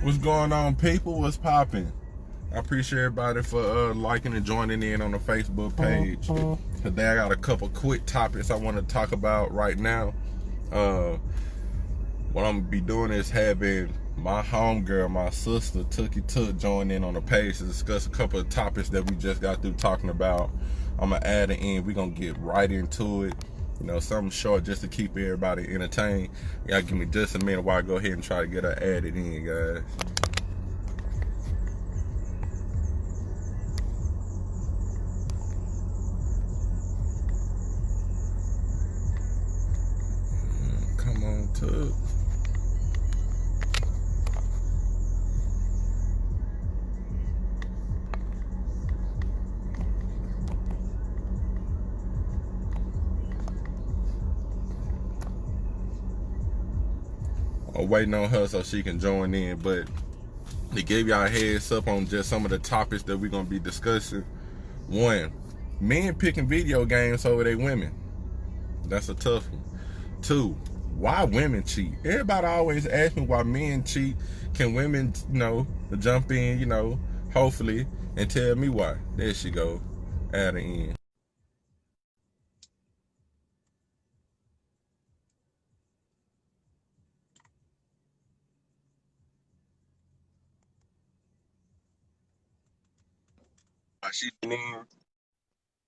What's going on, people? What's popping? I appreciate everybody for liking and joining in on the Facebook page. Today I got a couple quick topics I want to talk about right now. What I'm gonna be doing is having my homegirl, my sister Tookie Took, join in on the page to discuss a couple of topics that we just got through talking about. I'm gonna add it in. We're gonna get right into it. You know, something short just to keep everybody entertained. You gotta give me just a minute while I go ahead and try to get her added in, guys. Come on, Took. I'm waiting on her so she can join in, but to give y'all a heads up on just some of the topics that we're gonna be discussing. One, men picking video games over their women. That's a tough one. Two, why women cheat? Everybody always asks me why men cheat. Can women, jump in, hopefully, and tell me why? There she go, adding in. She in.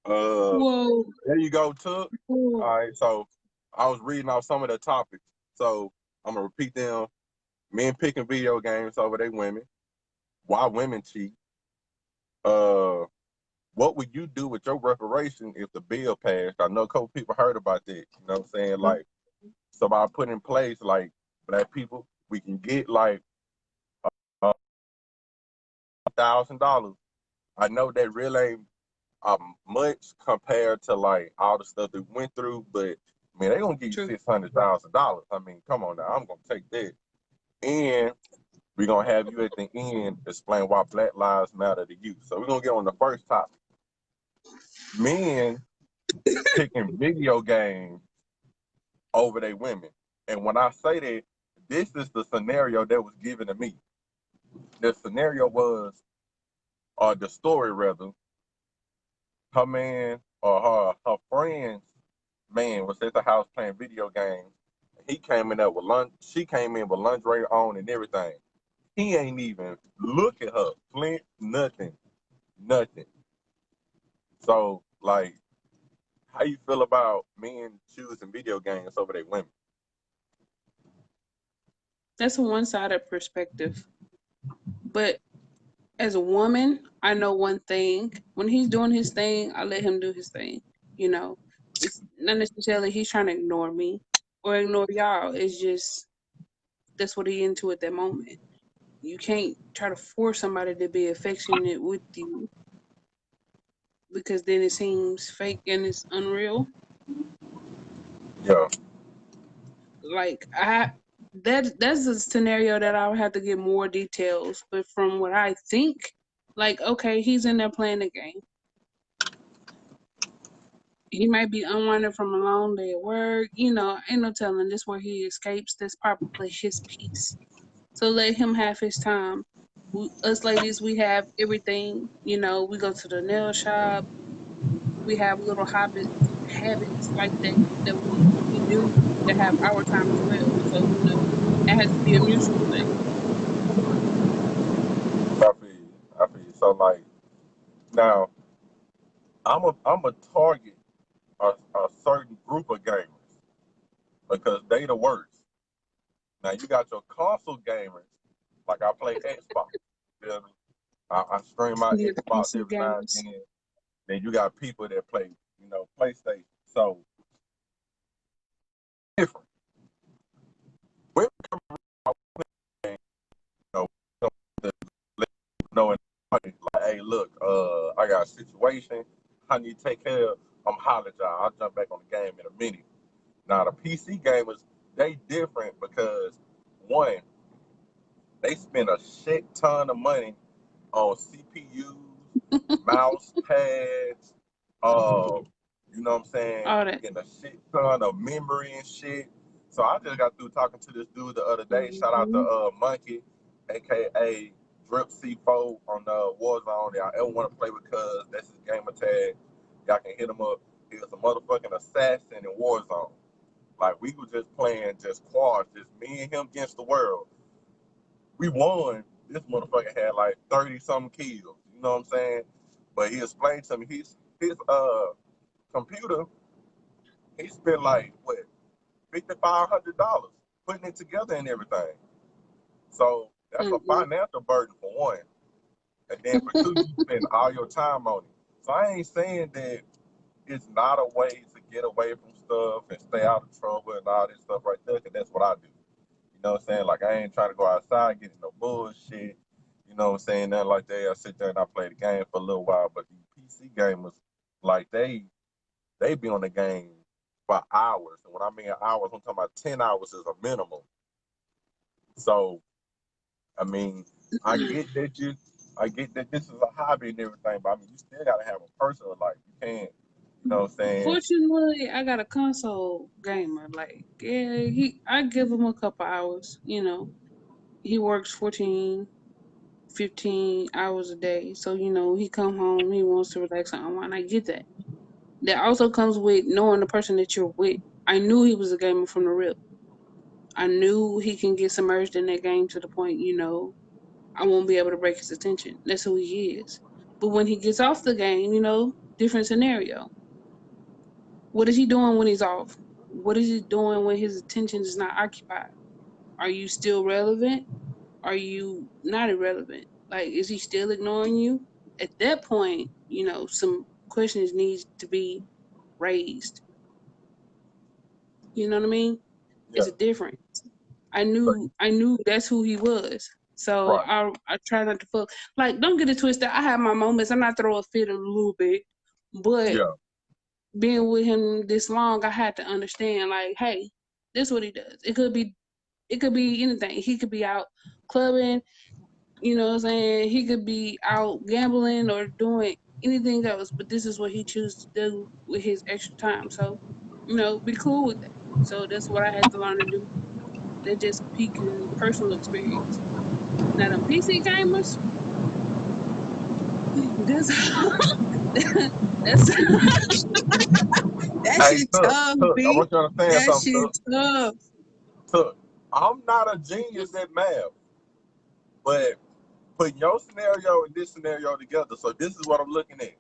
Whoa. There you go, Took. All right, so I was reading off some of the topics. So I'm gonna repeat them. Men picking video games over their women. Why women cheat. Uh, what would you do with your reparation if the bill passed? I know a couple people heard about that. You know what I'm saying? Like, somebody put in place, like, black people, we can get like $1,000. I know that really ain't much compared to like all the stuff that we went through, but man, they gonna give you $600,000. I mean, come on now, I'm gonna take that. And we're gonna have you at the end explain why Black Lives Matter to you. So we're gonna get on the first topic. Men picking video games over their women. And when I say that, this is the scenario that was given to me. The scenario was, the story rather, her man or her friend's man was at the house playing video games. He came in there with lunch. She came in with lingerie on and everything. He ain't even look at her, Flint, nothing. So, like, how you feel about men choosing video games over their women? That's a one-sided perspective. But as a woman, I know one thing. When he's doing his thing, I let him do his thing. You know, it's not necessarily he's trying to ignore me or ignore y'all. It's just that's what he into at that moment. You can't try to force somebody to be affectionate with you because then it seems fake and it's unreal. Yeah. Like that's a scenario that I would have to get more details. But from what I think, like okay, he's in there playing the game. He might be unwinding from a long day at work. Ain't no telling. This where he escapes. That's probably his peace. So let him have his time. Us ladies, we have everything. We go to the nail shop. We have little habits like that we do that have our time as well. So it has to be a mutual thing. I feel you. I feel you. So, like, now I'm a target a certain group of gamers because they the worst. Now you got your console gamers, like I play Xbox. You feel me? I stream my Yeah, the Xbox PC every now and games. then. Then you got people that play, PlayStation. So different. Women come around, you know, knowing like, hey, look, I got a situation. I need to take care of. I'm hollering at y'all. I'll jump back on the game in a minute. Now the PC gamers, they different because one, they spend a shit ton of money on CPUs, mouse pads, you know what I'm saying, All that. getting a shit ton of memory and shit. So I just got through talking to this dude the other day. Shout out to Hmm. Monkey. aka Drip C4 on Warzone. Y'all ever want to play with Cuz? That's his gamer tag. Y'all can hit him up. He was a motherfucking assassin in Warzone. Like we was just playing just quads, just me and him against the world. We won. This motherfucker had like 30 something kills. You know what I'm saying? But he explained to me his computer, he spent like what $5,500 putting it together and everything. So that's a Mm-mm. financial burden for one. And then for two, you spend all your time on it. So I ain't saying that it's not a way to get away from stuff and stay out of trouble and all this stuff right there, because that's what I do. You know what I'm saying? Like I ain't trying to go outside getting no bullshit. You know what I'm saying? Nothing like that. I sit there and I play the game for a little while. But these PC gamers, like they be on the game for hours. And when I mean hours, I'm talking about 10 hours is a minimum. So I mean, I get that you I get that this is a hobby and everything, but I mean you still gotta have a personal life. You can't, you know what I'm saying? Fortunately, I got a console gamer. Like, yeah, I give him a couple hours. He works 14, 15 hours a day. So, he come home, he wants to relax and unwind. I get that. That also comes with knowing the person that you're with. I knew he was a gamer from the rip. I knew he can get submerged in that game to the point, I won't be able to break his attention. That's who he is. But when he gets off the game, different scenario. What is he doing when he's off? What is he doing when his attention is not occupied? Are you still relevant? Are you not irrelevant? Like, is he still ignoring you? At that point, some questions need to be raised. You know what I mean? Yeah. It's a difference. I So, knew I knew that's who he was. So right. I try not to fuck. Like, don't get it twisted. I have my moments. I'm not throw a fit a little bit, but Yeah. being with him this long, I had to understand. Like, hey, this is what he does. It could be anything. He could be out clubbing. You know what I'm saying? He could be out gambling or doing anything else, but this is what he chooses to do with his extra time. So, be cool with that. So that's what I had to learn to do. They're just peaking personal experience. Now, them PC gamers, that's that's that Hey, shit Tuck, tough, Tuck, I B. want you to understand That something, shit Tuck. tough. Tuck, I'm not a genius at math, but put your scenario and this scenario together. So this is what I'm looking at.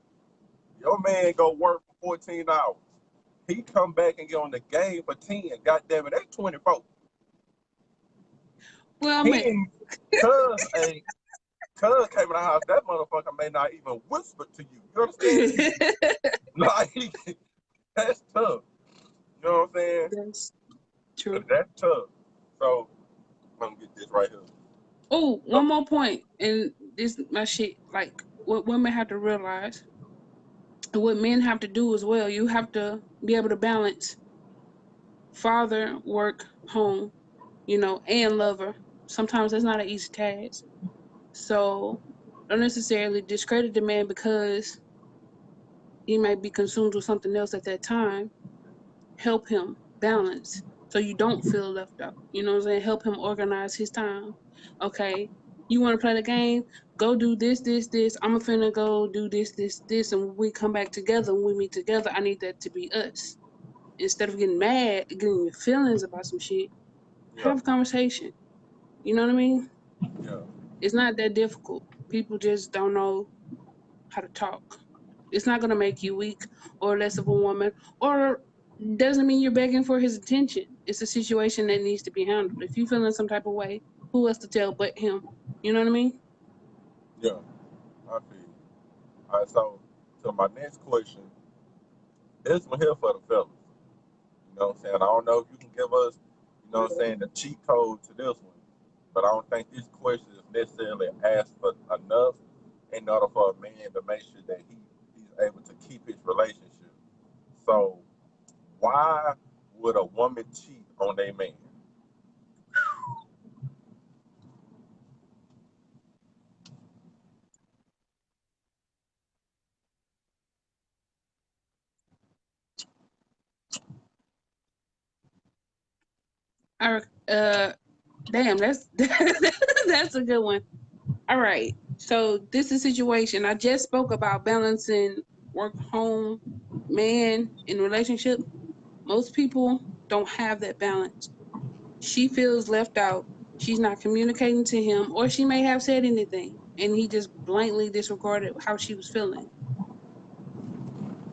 Your man go work for 14 hours. He come back and get on the game for 10. God damn it, that's 24. Well, He man, ain't, cuz ain't, cuz came in the house, that motherfucker may not even whisper to you. You understand? Like, that's tough. You know what I'm saying? that's true. That's tough. So, I'm gonna get this right here. Oh, So, one more point, and this my shit. Like, what women have to realize, and what men have to do as well. You have to be able to balance father, work, home, and lover. Sometimes that's not an easy task. So don't necessarily discredit the man because he might be consumed with something else at that time. Help him balance so you don't feel left out. You know what I'm saying? Help him organize his time. Okay, you want to play the game? Go do this, this, this. I'm finna go do this, this, this, and when we come back together, when we meet together, I need that to be us. Instead of getting mad, getting your feelings about some shit, yeah, have a conversation. You know what I mean? yeah, It's not that difficult. People just don't know how to talk. It's not going to make you weak or less of a woman, or doesn't mean you're begging for his attention. It's a situation that needs to be handled. If you feel in some type of way, who else to tell but him? You know what I mean? yeah. I feel you. All right, so my next question, this one here for the fellas. You know what I'm saying? I don't know if you can give us, you know what I'm saying, the cheat code to this one, but I don't think this question is necessarily asked for enough in order for a man to make sure that he's able to keep his relationship. So why would a woman cheat on a man? I Damn, that's that's a good one. All right. So this is a situation. I just spoke about balancing work, home, man in relationship. Most people don't have that balance. She feels left out. She's not communicating to him, or she may have said anything, and he just blankly disregarded how she was feeling.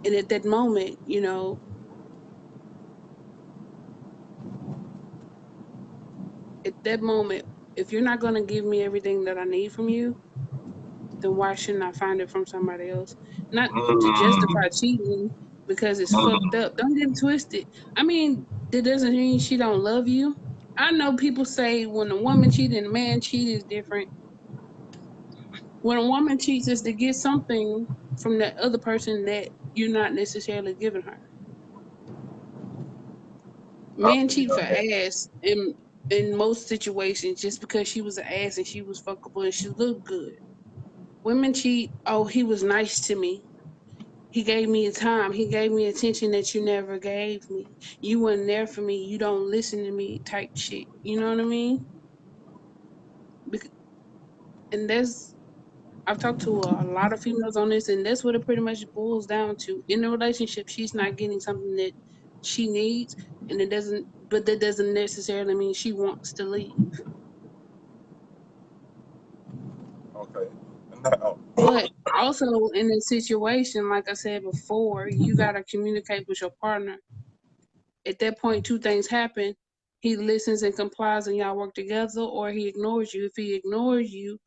And at that moment, at that moment, if you're not going to give me everything that I need from you, then why shouldn't I find it from somebody else? Not to Mm, justify cheating because it's fucked mm. up. Don't get it twisted. I mean, that doesn't mean she don't love you. I know people say when a woman cheats and a man cheats is different. When a woman cheats is to get something from that other person that you're not necessarily giving her. I Men feel cheat for that. ass in most situations just because she was an ass and she was fuckable and she looked good. Women cheat, oh, he was nice to me. He gave me a time. He gave me attention that you never gave me. You weren't there for me. You don't listen to me type shit. You know what I mean? And that's I've talked to a lot of females on this, and that's what it pretty much boils down to. In a relationship, she's not getting something that she needs, and but that doesn't necessarily mean she wants to leave. Okay. Now, But also in a situation, like I said before, you gotta communicate with your partner. At that point, two things happen. He listens and complies and y'all work together, or he ignores you. If he ignores you,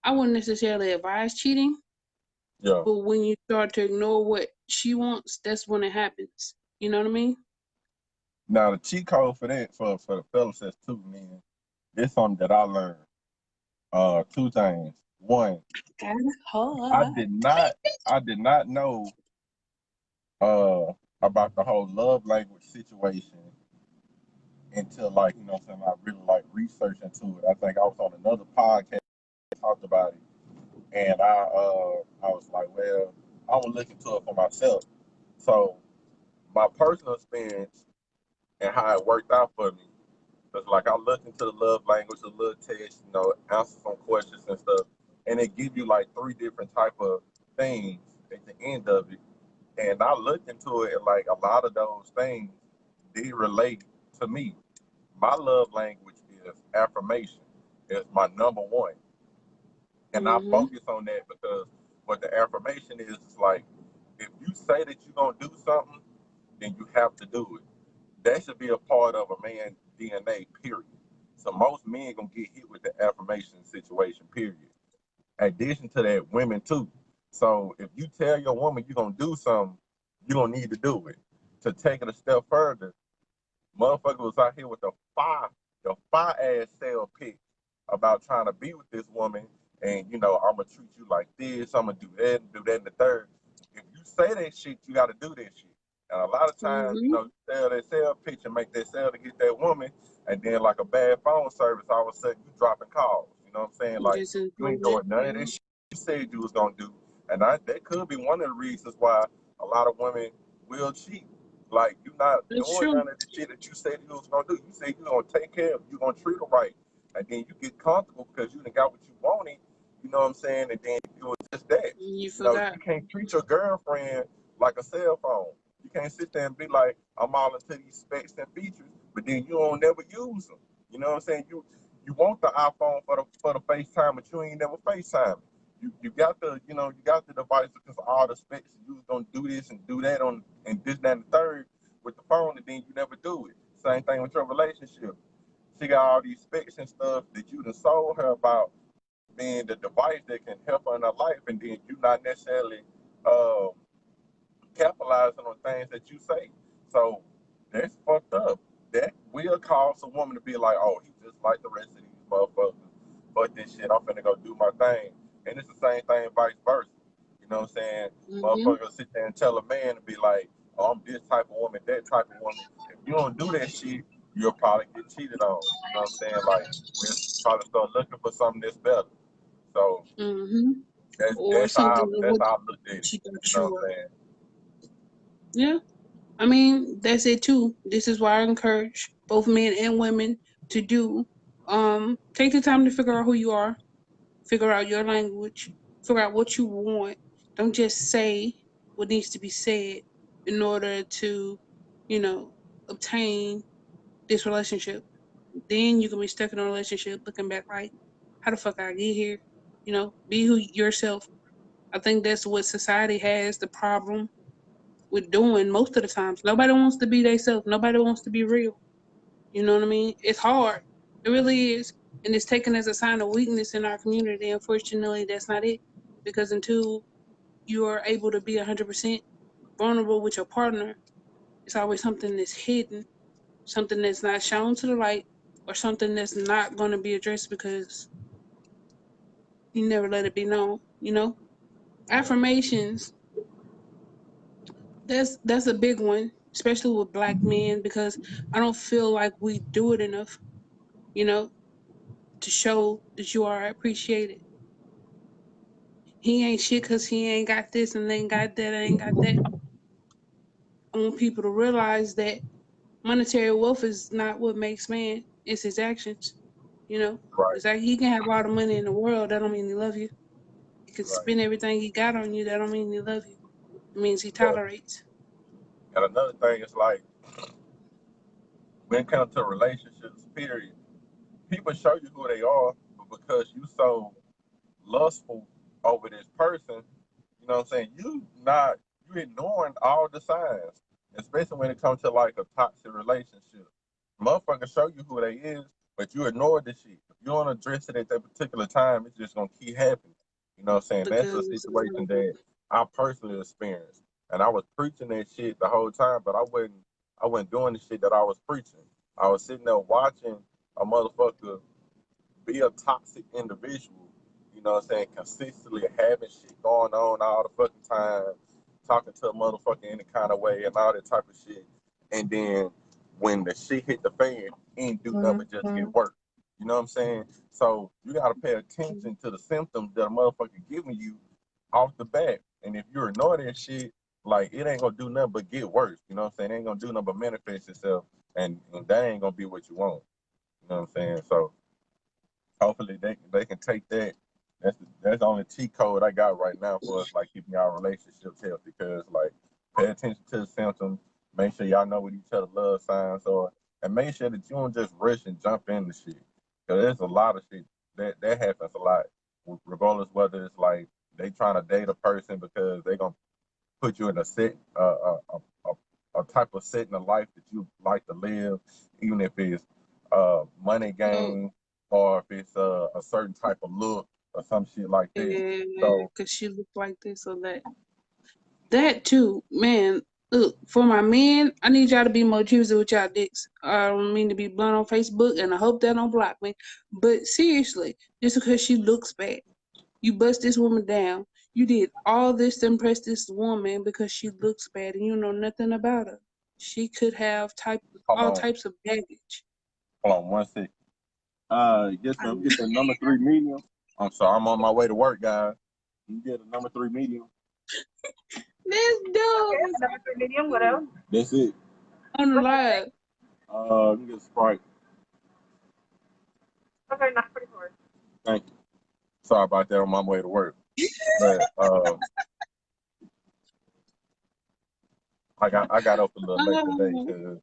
I wouldn't necessarily advise cheating, yeah. but when you start to ignore what she wants, that's when it happens. You know what I mean? Now the cheat code for that for the fellas that's two men. This something that I learned. Two things. One, Kinda I hard. did not I did not know uh about the whole love language situation until like, you know what I'm saying, I really like researched into it. I think I was on another podcast that talked about it. And I was like, well, I want to look into it for myself. So my personal experience and how it worked out for me was like I looked into the love language, a little test, answer some questions and stuff, and it give you like three different type of things at the end of it. And I looked into it, and like a lot of those things did relate to me. My love language is affirmation. It's my number one, and I Mhm. focus on that because what the affirmation is like if you say that you're gonna do something, then you have to do it. That should be a part of a man's DNA, period. So most men gonna get hit with the affirmation situation, period. In addition to that, women too. So if you tell your woman you're gonna do something, you don't need to do it. To take it a step further, motherfucker was out here with the fire ass sale pitch about trying to be with this woman, and I'm gonna treat you like this, I'm gonna do that and do that and the third. If you say that shit, you gotta do that shit. And a lot of times, Mhm. you sell that sale pitch and make that sale to get that woman, and then like a bad phone service, all of a sudden you dropping calls. You know what I'm saying? Like Just as you ain't bullshit. doing none of Yeah. this shit you said you was gonna do. And that could be one of the reasons why a lot of women will cheat. Like you not That's doing true. none of the shit that you said you was gonna do. You said you gonna take care of her, you gonna treat her right. And then you get comfortable because you done got what you wanted, you know what I'm saying? And then it was just that. You You forgot. can't treat your girlfriend like a cell phone. You can't sit there and be like, I'm all into these specs and features, but then you don't never use them. You know what I'm saying? You want the iPhone for the FaceTime, but you ain't never FaceTime. You got the device because all the specs you was gonna do this and do that on and this, that, and the third with the phone, and then you never do it. Same thing with your relationship. She got all these specs and stuff that you done sold her about being the device that can help her in her life, and then you not necessarily uh, capitalizing on things that you say. So that's fucked up. That will cause a woman to be like, oh, he just like the rest of these motherfuckers. Fuck this shit. I'm finna go do my thing. And it's the same thing vice versa. You know what I'm saying? Mhm. Motherfucker sit there and tell a man to be like, oh, I'm this type of woman, that type of woman. If you don't do that shit, you'll probably get cheated on. You know what I'm saying? Like, we'll probably start looking for something that's better. So Mhm. that's Or that's something how of that's what how I looked at it. she You thought know you what were. I'm saying? Yeah. I mean, that's it too. This is why I encourage both men and women to do. Take the time to figure out who you are, figure out your language, figure out what you want. Don't just say what needs to be said in order to, you know, obtain this relationship. Then you can be stuck in a relationship looking back like, how the fuck I get here? You know, be who yourself. I think that's what society has the problem with doing most of the times. Nobody wants to be themselves. Nobody wants to be real. You know what I mean? It's hard. It really is. And it's taken as a sign of weakness in our community. Unfortunately, that's not it. Because until you are able to be 100% vulnerable with your partner, it's always something that's hidden, something that's not shown to the light, or something that's not going to be addressed because you never let it be known, you know? Affirmations, that's a big one, especially with black men, because I don't feel like we do it enough, you know, to show that you are appreciated. He ain't shit because he ain't got this and ain't got that, ain't got that. I want people to realize that monetary wealth is not what makes man, it's his actions. You know, Right, it's like he can have all the money in the world, that don't mean he love you. He can right. spend everything he got on you, that don't mean he love you. It means he Yeah. tolerates. And another thing is like when it comes to relationships, period, people show you who they are, but because you so lustful over this person, you know what I'm saying? You ignoring all the signs, especially when it comes to like a toxic relationship. Motherfuckers show you who they is, but you ignore the shit. If you don't address it at that particular time, it's just gonna keep happening. You know what I'm saying? That's a Because situation that I personally experienced. And I was preaching that shit the whole time, but I wasn't doing the shit that I was preaching. I was sitting there watching a motherfucker be a toxic individual, you know what I'm saying, consistently having shit going on all the fucking time, talking to a motherfucker any kind of way and all that type of shit. And then when the shit hit the fan, he ain't do nothing but just get work. You know what I'm saying? So you gotta pay attention to the symptoms that a motherfucker giving you off the bat. And if you ignore that shit, like it ain't gonna do nothing but get worse. You know what I'm saying? It ain't gonna do nothing but manifest itself and that ain't gonna be what you want. You know what I'm saying? So hopefully they can take that. That's the only cheat code I got right now for us, like keeping our relationships healthy. Because like pay attention to the symptoms, make sure y'all know what each other love signs are, and make sure that you don't just rush and jump into shit. Because there's a lot of shit that happens a lot, regardless whether it's like they trying to date a person because they gonna put you in a set a type of setting of life that you like to live, even if it's money so game or if it's a certain type of look or some shit like that. yeah, So because she looked like this or that. That too, man. Look, for my men, I need y'all to be more choosy with y'all dicks. I don't mean to be blunt on Facebook, and I hope they don't block me. But seriously, just because she looks bad, you bust this woman down. You did all this to impress this woman because she looks bad, and you know nothing about her. She could have hold all on, types of baggage. hold on one second. Yes, I, ma'am. Get the number three medium. I'm sorry, I'm on my way to work, guys. You get a number three medium. this Okay, dude is number three medium. What else? That's it. on the What's the drink? live. You can get a Sprite. Okay, 944. Thank you. Sorry about that. I'm on my way to work, but I got up a little late today Oh, because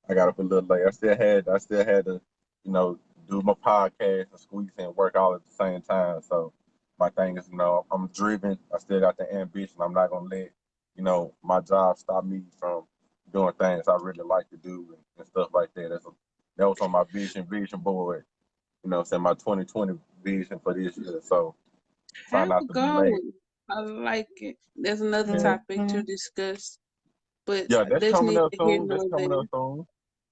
I got up a little late. I still had to, you know, do my podcast and squeeze in work all at the same time. So my thing is, I'm driven. I still got the ambition. I'm not gonna let, my job stop me from doing things I really like to do and stuff like that. That was on my vision board. You know, what I'm saying my 2020 vision for this year. So try have not a to be late. go. I like it. There's another Yeah, topic to discuss, but yeah, that's that's coming neither up here soon. That's nor coming there. up soon.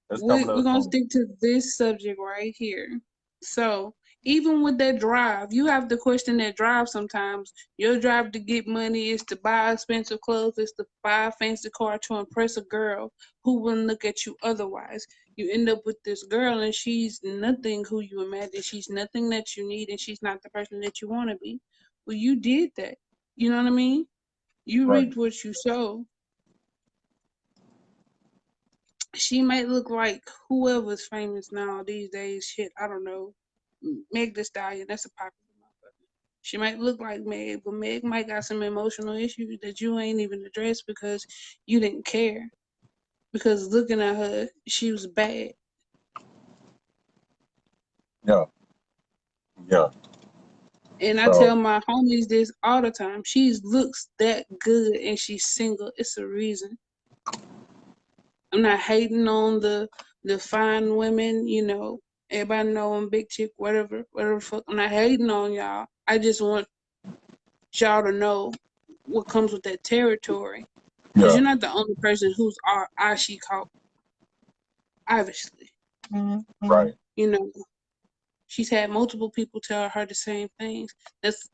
That's coming We're up gonna soon. stick to this subject right here. So even with that drive, you have to question that drive sometimes. Your drive to get money is to buy expensive clothes, is to buy a fancy car to impress a girl who wouldn't look at you otherwise. You end up with this girl and she's nothing who you imagine. She's nothing that you need and she's not the person that you want to be. Well, you did that. You know what I mean? You Right. reaped what you sow. She might look like whoever's famous now these days. Shit, I don't know. Meg Thee Stallion, that's a popular motherfucker. She might look like Meg, but Meg might got some emotional issues that you ain't even addressed because you didn't care. Because looking at her, she was bad. Yeah, yeah. And I So tell my homies this all the time. She looks that good and she's single. It's a reason. I'm not hating on the fine women, you know. Everybody know I'm big chick, whatever the fuck. I'm not hating on y'all. I just want y'all to know what comes with that territory. Because yeah, you're not the only person who's our eye she caught, obviously. right, You know, she's had multiple people tell her the same things. That's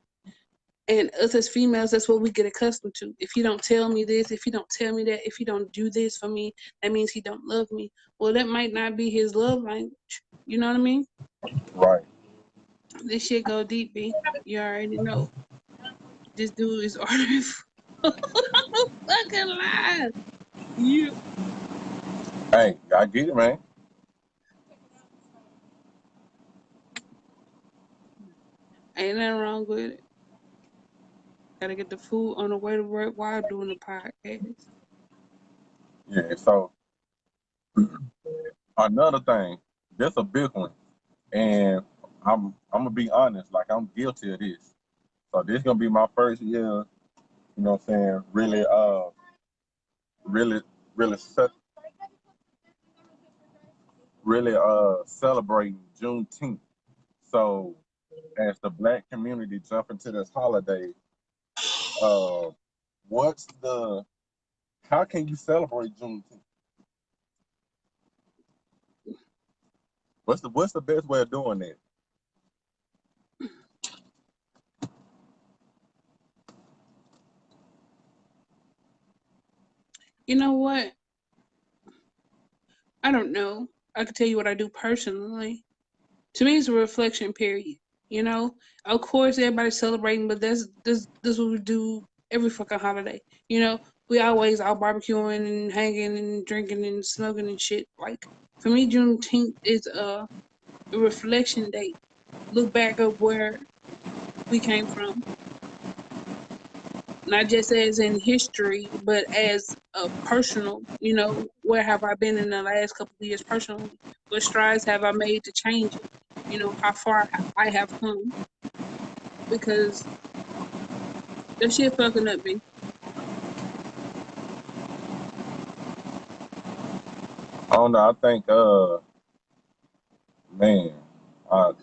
and us as females, that's what we get accustomed to. If you don't tell me this, if you don't tell me that, if you don't do this for me, that means he don't love me. Well, that might not be his love language. You know what I mean? right. This shit go deep, B. You already know. This dude is ordering fucking lies. You Hey, I get it, man. ain't nothing wrong with it. Gotta get the food on the way to work while doing the podcast. Yeah. So another thing, that's a big one, and I'm gonna be honest. Like I'm guilty of this. So this gonna be my first year. You know what I'm saying? Really, really, really, really, celebrating Juneteenth. So as the Black community jump into this holiday, uh, what's the how can you celebrate Juneteenth? What's the best way of doing that? You know what? I don't know. I can tell you what I do personally. To me, it's a reflection period. You know, of course, everybody's celebrating, but that's what we do every fucking holiday. You know, we always out barbecuing and hanging and drinking and smoking and shit. Like for me, Juneteenth is a reflection date. Look back of where we came from, not just as in history, but as a personal. You know, where have I been in the last couple of years personally? What strides have I made to change it? You know, how far I have come because that shit fucking up me. I don't know. I think, man, uh,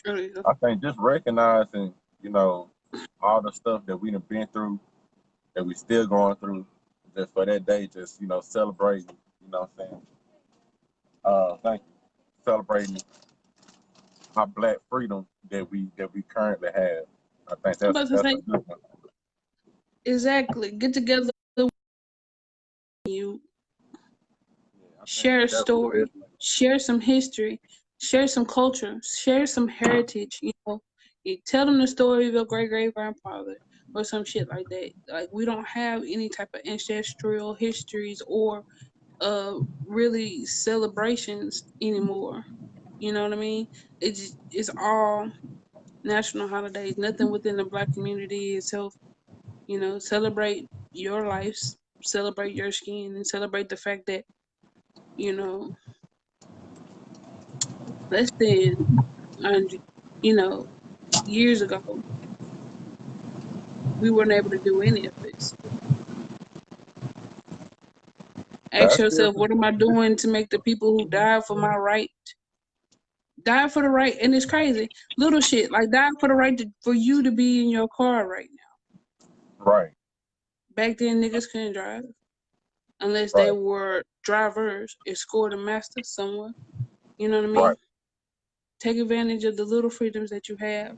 Earlier. I think just recognizing, you know, all the stuff that we done been through, that we still going through, just for that day, just celebrating. You know what I'm saying? Thank you. Celebrating our Black freedom that we currently have. I think I'm that's about to that's say a good one. exactly. Get together with you, Yeah, I think share a that's the story, best one. share some history, share some culture, share some heritage. You know, you tell them the story of your great great grandfather or some shit like that. Like we don't have any type of ancestral histories or really celebrations anymore. You know what I mean? It's all national holidays. Nothing within the Black community itself. You know, celebrate your lives, celebrate your skin, and celebrate the fact that you know less than 100, you know, years ago we weren't able to do any of this. Ask That's still yourself, what am I doing to make the people who died for my right die for the right? And it's crazy, little shit like die for the right for you to be in your car right now. right, Back then, niggas couldn't drive unless they right, were drivers, escort a master somewhere. You know what I right. mean? Take advantage of the little freedoms that you have.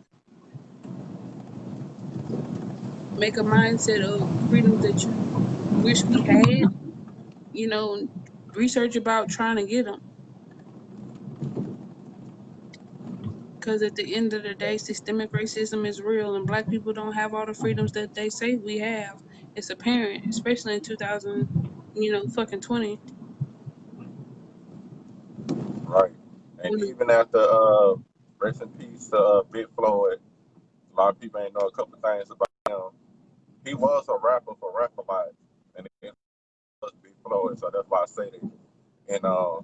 Make a mindset of freedoms that you wish we had. You know, research about trying to get them. Because at the end of the day, systemic racism is real, and Black people don't have all the freedoms that they say we have. It's apparent, especially in 2000, fucking 20. And even after rest in peace, Big Floyd, a lot of people ain't know a couple things about him. He was a rapper for Rapper Life, and it was Big Floyd, so that's why I say that. And uh,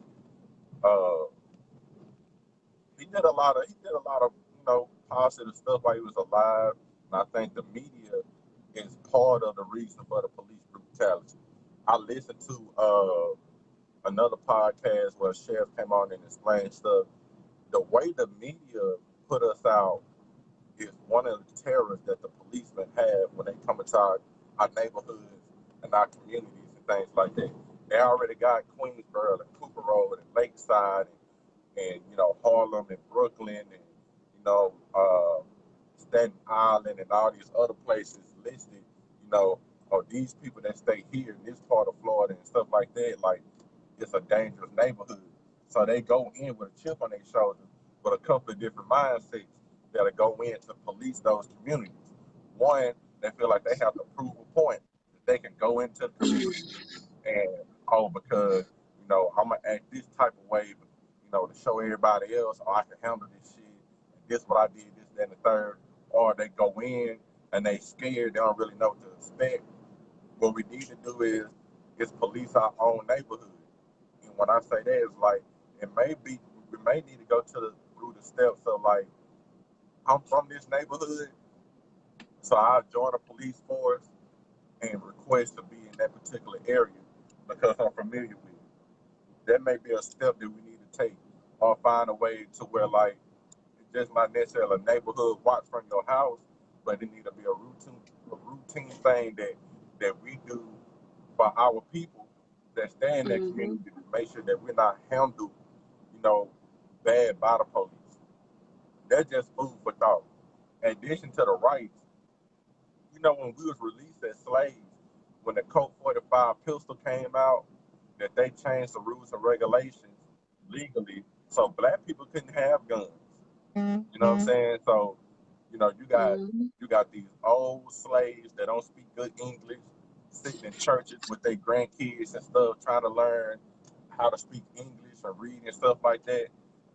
he did a lot of positive stuff while he was alive. And I think the media is part of the reason for the police brutality. I listened to another podcast where a sheriff came on and explained stuff. The way the media put us out is one of the terrors that the policemen have when they come into our neighborhoods and our communities and things like that. They already got Queensboro and Cooper Road and Lakeside and Harlem and Brooklyn and Staten Island and all these other places listed, or these people that stay here in this part of Florida and stuff like that, like it's a dangerous neighborhood. So they go in with a chip on their shoulder with a couple of different mindsets that'll go in to police those communities. One, they feel like they have to prove a point that they can go into the community and because I'm gonna act this type of way, to show everybody else, I can handle this shit. And this what I did, this, that, and the third. Or they go in and they scared, they don't really know what to expect. What we need to do is police our own neighborhood. And when I say that, it's like it may be we may need to go through the steps of like I'm from this neighborhood, so I'll join a police force and request to be in that particular area because I'm familiar with it. That may be a step that we need to take, or find a way to where like it's just not necessarily a neighborhood watch from your house, but it need to be a routine thing that we do for our people that stay in that Mm-hmm. community to make sure that we're not handled, you know, bad by the police. That's just food for thought. In addition to the rights, when we was released as slaves, when the Colt 45 pistol came out, that they changed the rules and regulations legally so black people couldn't have guns. You know what I'm saying? So, you got Mm-hmm. these old slaves that don't speak good English, sitting in churches with their grandkids and stuff, trying to learn how to speak English and read and stuff like that.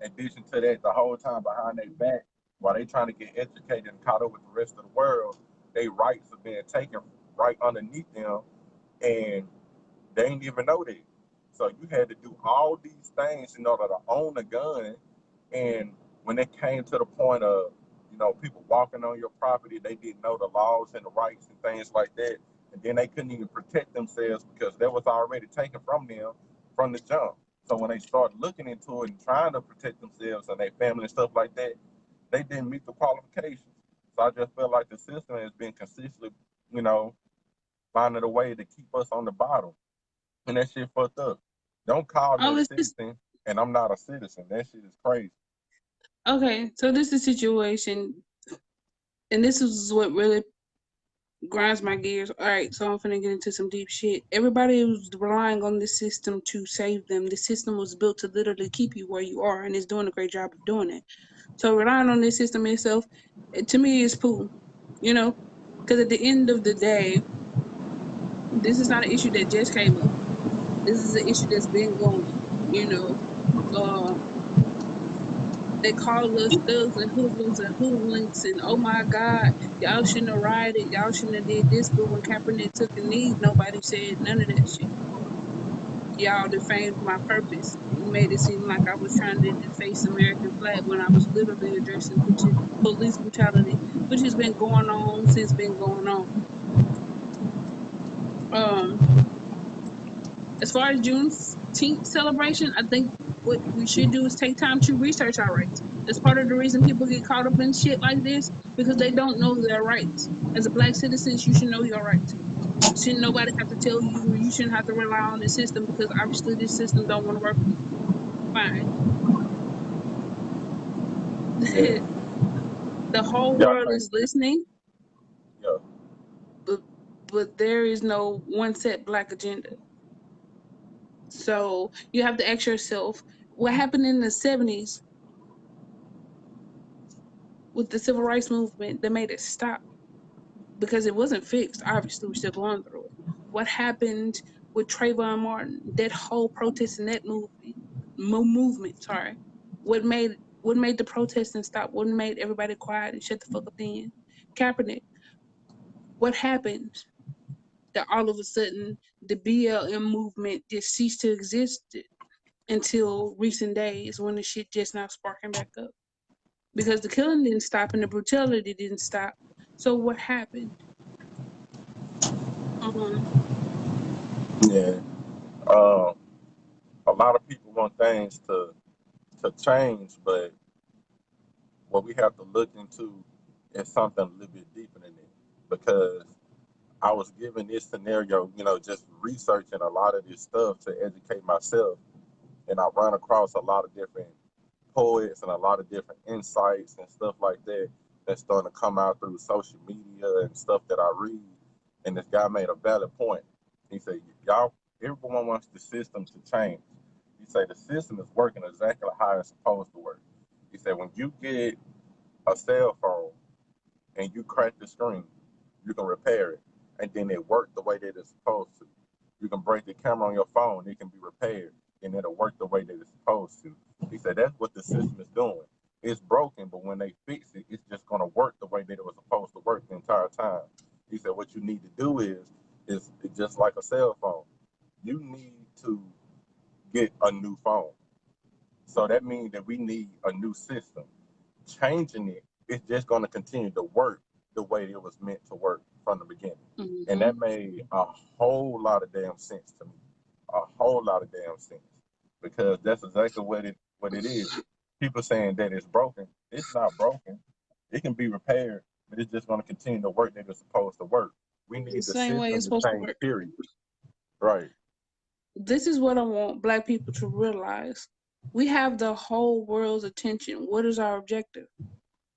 In addition to that, the whole time behind their back, while they trying to get educated and caught up with the rest of the world, their rights are being taken right underneath them, and they didn't even know that. So you had to do all these things in order to own a gun. And when it came to the point of, people walking on your property, they didn't know the laws and the rights and things like that. And then they couldn't even protect themselves because that was already taken from them from the jump. So when they started looking into it and trying to protect themselves and their family and stuff like that, they didn't meet the qualifications. So I just feel like the system has been consistently, you know, finding a way to keep us on the bottom. And that shit fucked up. Don't call me Oh, a it's this. citizen and I'm not a citizen. That shit is crazy. Okay, so this is a situation, and this is what really grinds my gears. All right, so I'm finna get into some deep shit. Everybody was relying on this system to save them. The system was built to literally keep you where you are, and it's doing a great job of doing it. So relying on this system itself, to me, is cool. You know, because at the end of the day, this is not an issue that just came up. This is an issue that's been going. You know, um, they call us thugs and hoodlums and hoodlums and oh my God, y'all shouldn't have rioted, y'all shouldn't have did this. But when Kaepernick took a knee, nobody said none of that shit. Y'all defamed my purpose. You made it seem like I was trying to deface American flag when I was literally addressing police brutality, which has been going on since been going on. Um, as far as Juneteenth celebration, I think what we should do is take time to research our rights. That's part of the reason people get caught up in shit like this because they don't know their rights. As a black citizen, you should know your rights. Shouldn't nobody have to tell you, or you shouldn't have to rely on the system because obviously this system don't want to work with you. Fine. Yeah. The whole Yeah, world I think, is listening, yeah. but there is no one set black agenda. So you have to ask yourself, what happened in the 70s with the civil rights movement that made it stop? Because it wasn't fixed. Obviously, we're still going through it. What happened with Trayvon Martin? That whole protest in that movement, sorry. What made the protesting stop? What made everybody quiet and shut the fuck up then? Kaepernick. What happened that all of a sudden the BLM movement just ceased to exist until recent days when the shit just now sparking back up? Because the killing didn't stop and the brutality didn't stop. So what happened? Yeah. Um, a lot of people want things to change, but what we have to look into is something a little bit deeper than it. Because I was given this scenario, just researching a lot of this stuff to educate myself, and I run across a lot of different poets and a lot of different insights and stuff like that that's starting to come out through social media and stuff that I read. And this guy made a valid point. He said, "Y'all, everyone wants the system to change." He said the system is working exactly how it's supposed to work. He said when you get a cell phone and you crack the screen, you can repair it, and then it worked the way that it's supposed to. You can break the camera on your phone, it can be repaired, and it'll work the way that it's supposed to. He said that's what the system is doing. It's broken, but when they fix it, it's just going to work the way that it was supposed to work the entire time. He said what you need to do is just like a cell phone. You need to get a new phone. So that means that we need a new system. Changing it, it's just going to continue to work the way it was meant to work from the beginning. And that made a whole lot of damn sense to me. A whole lot of damn sense. Because that's exactly what it is. People saying that it's broken. It's not broken. It can be repaired, but it's just going to continue to work that it's supposed to work. We The need the same way it's system to supposed to change, work. period. Right. This is what I want Black people to realize. We have the whole world's attention. What is our objective?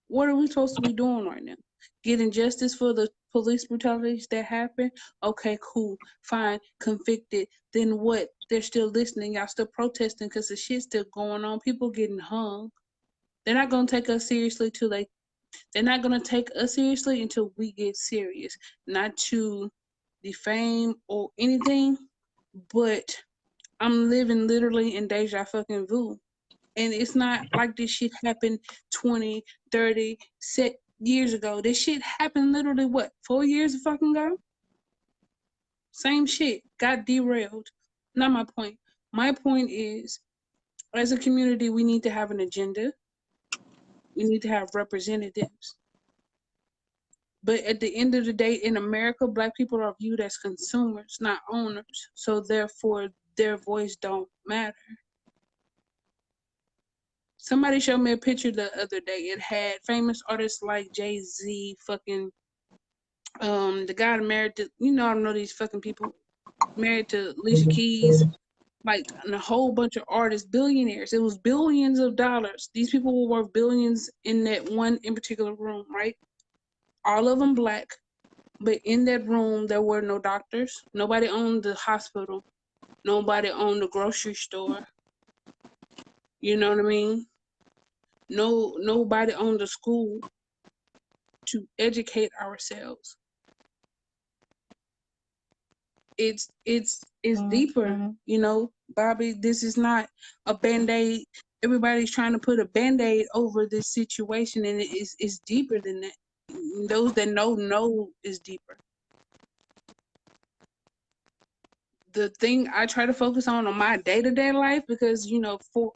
What are we supposed to be doing right now? Getting justice for the police brutalities that happened? Okay, cool, fine, convicted. Then what? They're still listening. Y'all still protesting because the shit's still going on. People getting hung. They're not gonna take us seriously till they're not gonna take us seriously until we get serious. Not to defame or anything, but I'm living literally in deja fucking vu. And it's not like this shit happened 20, 30 years ago. This shit happened literally, what, 4 years fucking ago? Same shit. Got derailed. Not my point. My point is, as a community, we need to have an agenda. We need to have representatives. But at the end of the day, in America, Black people are viewed as consumers, not owners. So therefore, their voice don't matter. Somebody showed me a picture the other day. It had famous artists like Jay-Z, fucking the guy married to, I don't know these fucking people, married to Alicia Keys, like, and a whole bunch of artists, billionaires. It was billions of dollars. These people were worth billions in that one in particular room, right? All of them Black, but in that room there were no doctors. Nobody owned the hospital. Nobody owned the grocery store. You know what I mean? Nobody owned the school to educate ourselves. It's deeper, Bobby. This is not a band-aid. Everybody's trying to put a band-aid over this situation, and it's deeper than that. Those that know is deeper. The thing I try to focus on my day-to-day life, because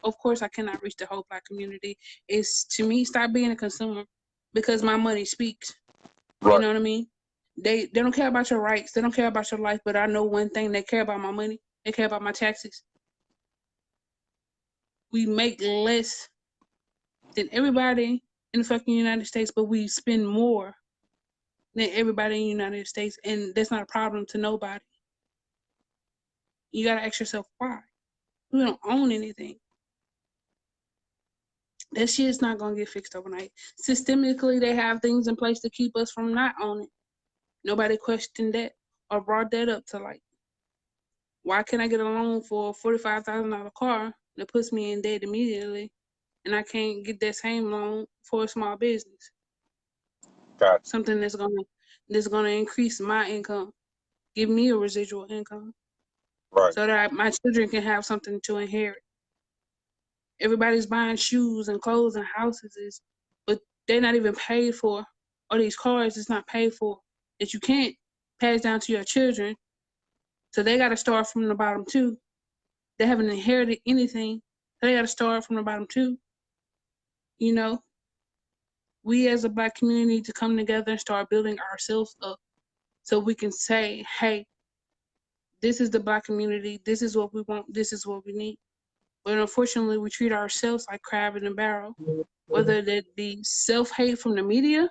of course I cannot reach the whole Black community, is to me stop being a consumer, because my money speaks. You Right. know what I mean? They don't care about your rights. They don't care about your life. But I know one thing: they care about my money. They care about my taxes. We make less than everybody in the fucking United States, but we spend more than everybody in the United States, and that's not a problem to nobody. You gotta ask yourself why. We don't own anything. That shit's not gonna get fixed overnight. Systemically, they have things in place to keep us from not owning. Nobody questioned that or brought that up to light. Why can't I get a loan for a $45,000 car that puts me in debt immediately, and I can't get that same loan for a small business? Gotcha. Something that's gonna increase my income, give me a residual income, Right. so that my children can have something to inherit. Everybody's buying shoes and clothes and houses, but they're not even paid for. Or these cars is not paid for that you can't pass down to your children. So they got to start from the bottom too. They haven't inherited anything. So they got to start from the bottom too. You know, we as a Black community need to come together and start building ourselves up so we can say, hey, this is the Black community. This is what we want. This is what we need. But unfortunately, we treat ourselves like crab in a barrel, whether that be self-hate from the media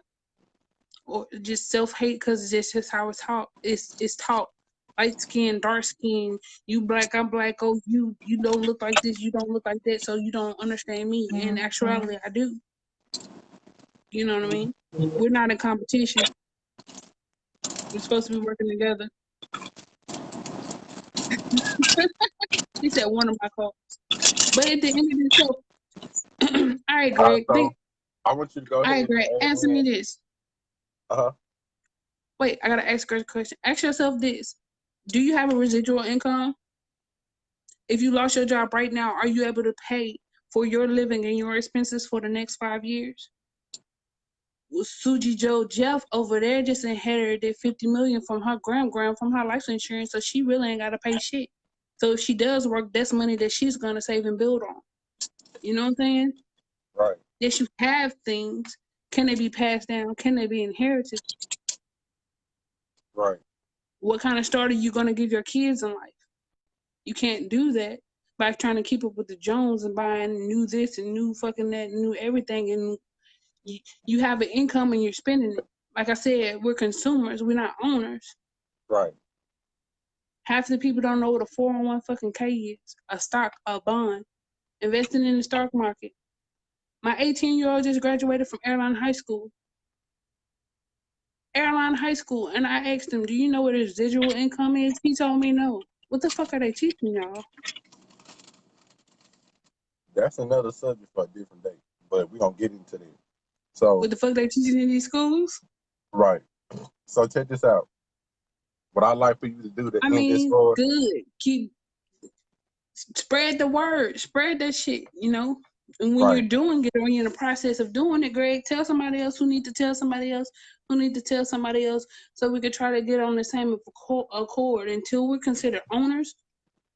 or just self-hate because it's just how it's taught. It's taught. Light skin, dark skin, you Black, I'm Black. Oh, you don't look like this, you don't look like that, so you don't understand me. In actuality, I do. You know what I mean? We're not in competition. We're supposed to be working together. He said one of my calls. But at the end of the show, all right, Greg. So I want you to go All ahead. right, Greg. Answer me this. Wait, I gotta ask Greg a question. Ask yourself this: do you have a residual income? If you lost your job right now, are you able to pay for your living and your expenses for the next 5 years? Well, Suji Joe Jeff over there just inherited $50 million from her grand from her life insurance, so she really ain't gotta pay shit. So if she does work, that's money that she's gonna save and build on. You know what I'm saying? Right. Yes, you have things. Can they be passed down? Can they be inherited? Right. What kind of start are you gonna give your kids in life? You can't do that by trying to keep up with the Jones and buying new this and new fucking that, new everything, and you have an income and you're spending it. Like I said, we're consumers. We're not owners. Right. Half the people don't know what a 401 fucking K is, a stock, a bond, investing in the stock market. My 18-year-old just graduated from Airline High School. And I asked him, do you know what his residual income is? He told me no. What the fuck are they teaching y'all? That's another subject for a different day, but we're going to get into that. So, what the fuck they teaching in these schools? Right. So check this out. What I'd like for you to do to end this for good. Keep spread the word, spread that shit, you know. And when you're doing it, or when you're in the process of doing it, Greg, tell somebody else who need to tell somebody else who need to tell somebody else, so we could try to get on the same accord until we're considered owners,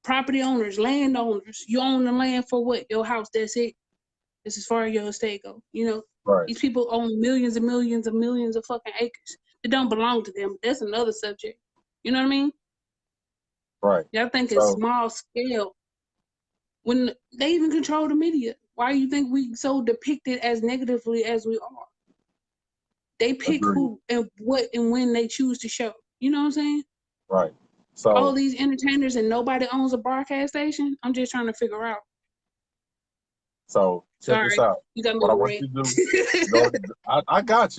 property owners, land owners. You own the land for what? Your house. That's it. This is as far as your estate go. You know, these people own millions and millions and millions of fucking acres. It don't belong to them. That's another subject. You know what I mean? Right. Y'all think it's small scale. When they even control the media, why do you think we so depicted as negatively as we are? They pick who and what and when they choose to show. You know what I'm saying? Right. So all these entertainers and nobody owns a broadcast station. I'm just trying to figure out. So check this out. You got me what I want you to do. I got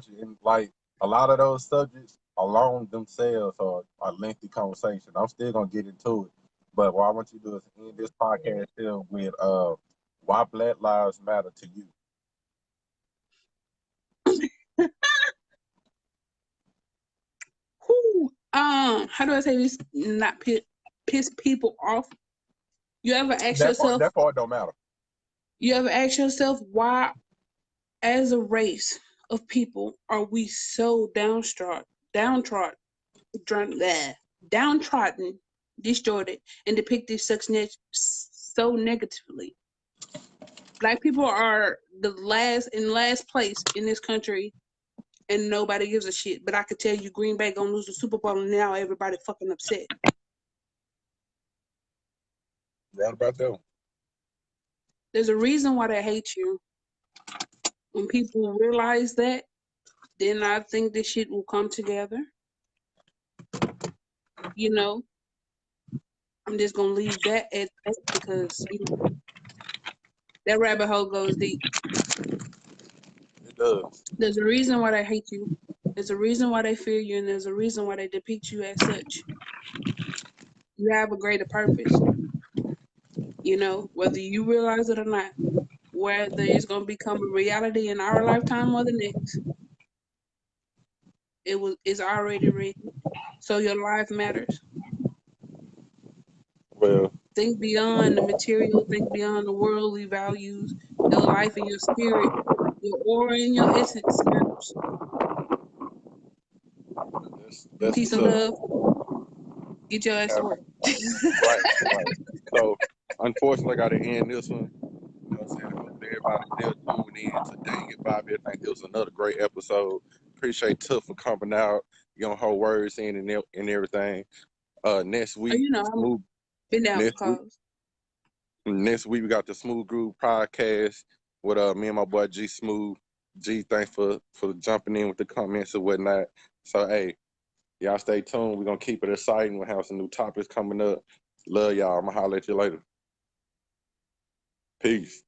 you. And like a lot of those subjects alone themselves are a lengthy conversation. I'm still gonna get into it. But what I want you to do is end this podcast here with why Black Lives Matter to you. How do I say this? Not piss people off. You ever ask yourself? That part don't matter. You ever ask yourself why, as a race of people, are we so downtrodden, distorted, and depicted so negatively? Black people are in last place in this country, and nobody gives a shit. But I could tell you Green Bay gonna lose the Super Bowl, and now everybody fucking upset. Right about that. There's a reason why they hate you. When people realize that, then I think this shit will come together. You know, I'm just gonna leave that at that because that rabbit hole goes deep. It does. There's a reason why they hate you. There's a reason why they fear you, and there's a reason why they depict you as such. You have a greater purpose. You know, whether you realize it or not, whether it's gonna become a reality in our lifetime or the next, it's already written. So your life matters. Well, Think beyond the material, think beyond the worldly values. Your life and your spirit, your aura and your essence matters. That's Peace what's and up. love. Get your ass to work. Right, right. So, unfortunately, I got to end this one. You know what I'm saying? I hope everybody still tuning in to Dangitbobby. I think it was another great episode. Appreciate Tuff for coming out, getting her words in and everything. Next Oh, week, you know, the I'm smooth. been down for Next week, cause. next week we got the Smooth Groove podcast with me and my boy G Smooth. G, thanks for jumping in with the comments and whatnot. So hey, y'all stay tuned. We're gonna keep it exciting. We'll have some new topics coming up. Love y'all. I'm gonna holler at you later. Peace.